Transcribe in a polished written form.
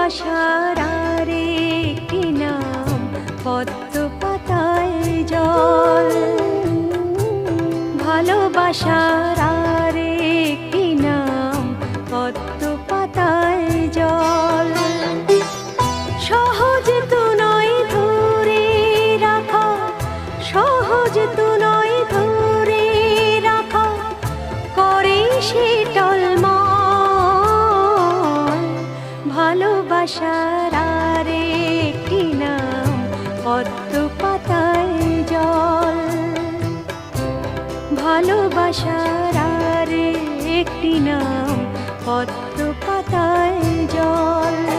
ভালোবাসার আরেকটি নাম পদ্ম পাতায় জল। ভালোবাসার আরেকটি নাম পদ্ম পাতায় জল। সহজ তো নয় ধরে রাখা, সহজ তো নয় ধরে রাখা, করে সে টলমল। ভালোবাসার আরেকটি নাম পদ্ম পাতায় জল। ভালোবাসার আরেকটি নাম পদ্ম পাতায় জল।